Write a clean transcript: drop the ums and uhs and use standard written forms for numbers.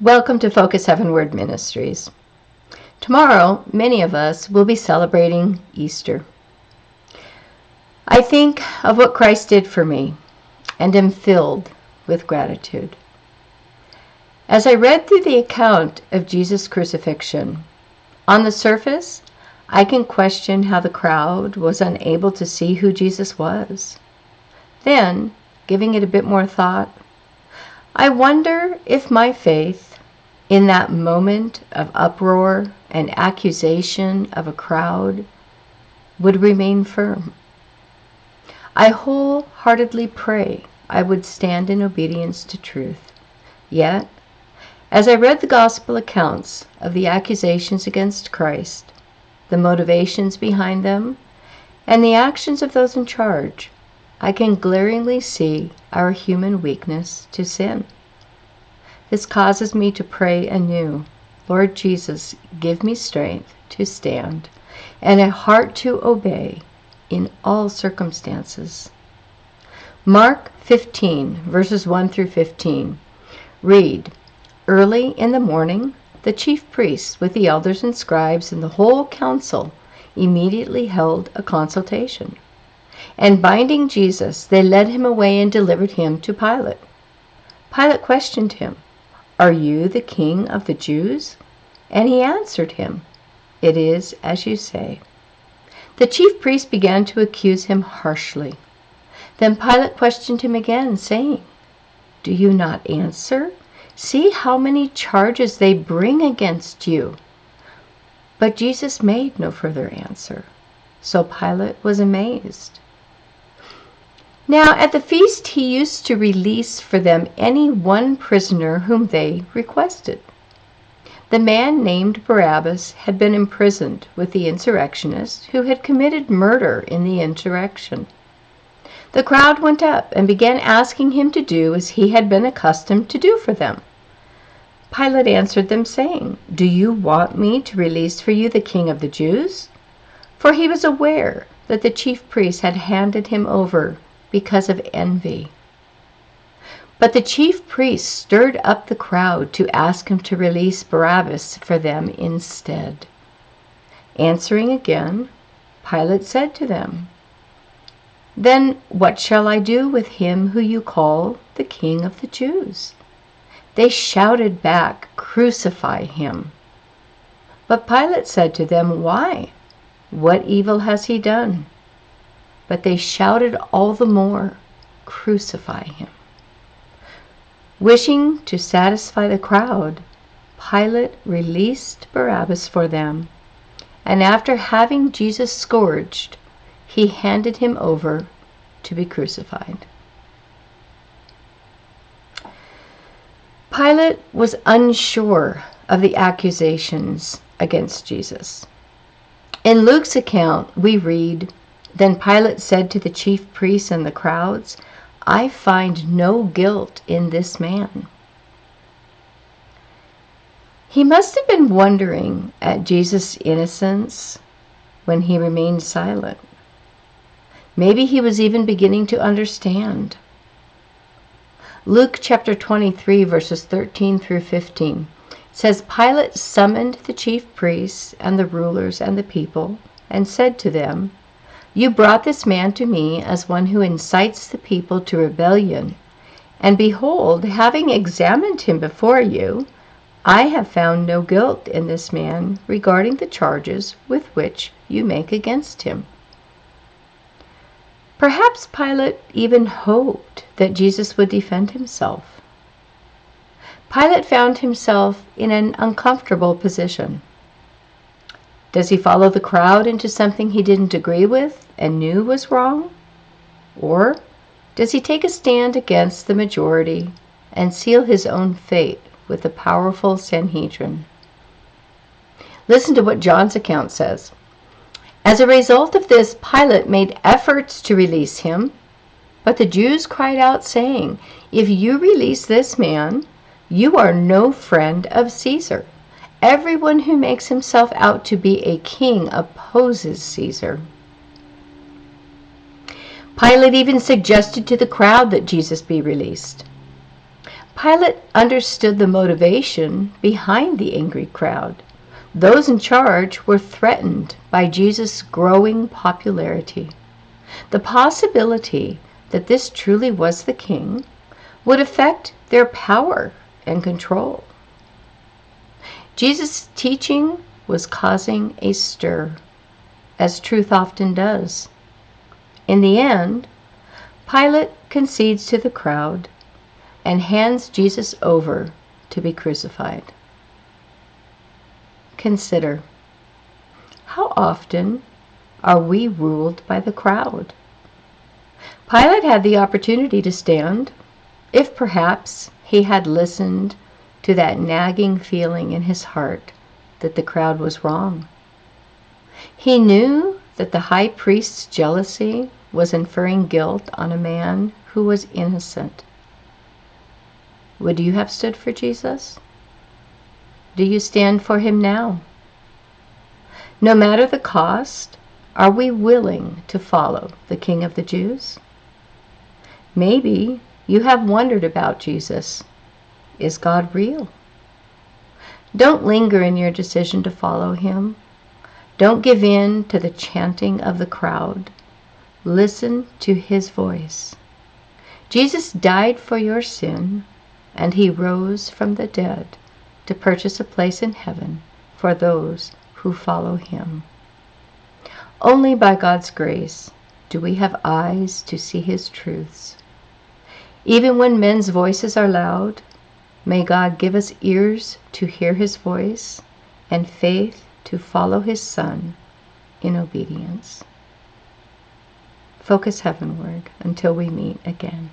Welcome to Focus Heavenward Ministries. Tomorrow, many of us will be celebrating Easter. I think of what Christ did for me and am filled with gratitude. As I read through the account of Jesus' crucifixion, on the surface, I can question how the crowd was unable to see who Jesus was. Then, giving it a bit more thought, I wonder if my faith in that moment of uproar and accusation of a crowd would remain firm. I wholeheartedly pray I would stand in obedience to truth. Yet, as I read the gospel accounts of the accusations against Christ, the motivations behind them, and the actions of those in charge, I can glaringly see our human weakness to sin. This causes me to pray anew, Lord Jesus, give me strength to stand and a heart to obey in all circumstances. Mark 15, verses 1 through 15, read, "Early in the morning, the chief priests with the elders and scribes and the whole council immediately held a consultation. And binding Jesus, they led him away and delivered him to Pilate. Pilate questioned him, 'Are you the king of the Jews?' And he answered him, 'It is as you say.' The chief priests began to accuse him harshly. Then Pilate questioned him again, saying, 'Do you not answer? See how many charges they bring against you.' But Jesus made no further answer. So Pilate was amazed. Now at the feast he used to release for them any one prisoner whom they requested. The man named Barabbas had been imprisoned with the insurrectionists who had committed murder in the insurrection. The crowd went up and began asking him to do as he had been accustomed to do for them. Pilate answered them, saying, 'Do you want me to release for you the king of the Jews?' For he was aware that the chief priests had handed him over because of envy. But the chief priests stirred up the crowd to ask him to release Barabbas for them instead. Answering again, Pilate said to them, 'Then what shall I do with him who you call the King of the Jews?' They shouted back, 'Crucify him!' But Pilate said to them, 'Why? What evil has he done?' But they shouted all the more, 'Crucify him!' Wishing to satisfy the crowd, Pilate released Barabbas for them, and after having Jesus scourged, he handed him over to be crucified. Pilate was unsure of the accusations against Jesus. In Luke's account, we read, "Then Pilate said to the chief priests and the crowds, 'I find no guilt in this man.'" He must have been wondering at Jesus' innocence when he remained silent. Maybe he was even beginning to understand. Luke chapter 23, verses 13 through 15 says, "Pilate summoned the chief priests and the rulers and the people and said to them, 'You brought this man to me as one who incites the people to rebellion. And behold, having examined him before you, I have found no guilt in this man regarding the charges with which you make against him.'" Perhaps Pilate even hoped that Jesus would defend himself. Pilate found himself in an uncomfortable position. Does he follow the crowd into something he didn't agree with and knew was wrong? Or does he take a stand against the majority and seal his own fate with the powerful Sanhedrin? Listen to what John's account says. "As a result of this, Pilate made efforts to release him, but the Jews cried out, saying, 'If you release this man, you are no friend of Caesar. Everyone who makes himself out to be a king opposes Caesar.'" Pilate even suggested to the crowd that Jesus be released. Pilate understood the motivation behind the angry crowd. Those in charge were threatened by Jesus' growing popularity. The possibility that this truly was the king would affect their power and control. Jesus' teaching was causing a stir, as truth often does. In the end, Pilate concedes to the crowd and hands Jesus over to be crucified. Consider, how often are we ruled by the crowd? Pilate had the opportunity to stand, if perhaps he had listened to that nagging feeling in his heart that the crowd was wrong. He knew that the high priest's jealousy was inferring guilt on a man who was innocent. Would you have stood for Jesus? Do you stand for him now? No matter the cost, are we willing to follow the King of the Jews? Maybe you have wondered about Jesus. Is God real? Don't linger in your decision to follow him. Don't give in to the chanting of the crowd. Listen to his voice. Jesus died for your sin, and he rose from the dead to purchase a place in heaven for those who follow him. Only by God's grace do we have eyes to see his truths. Even when men's voices are loud, may God give us ears to hear his voice and faith to follow his Son in obedience. Focus heavenward until we meet again.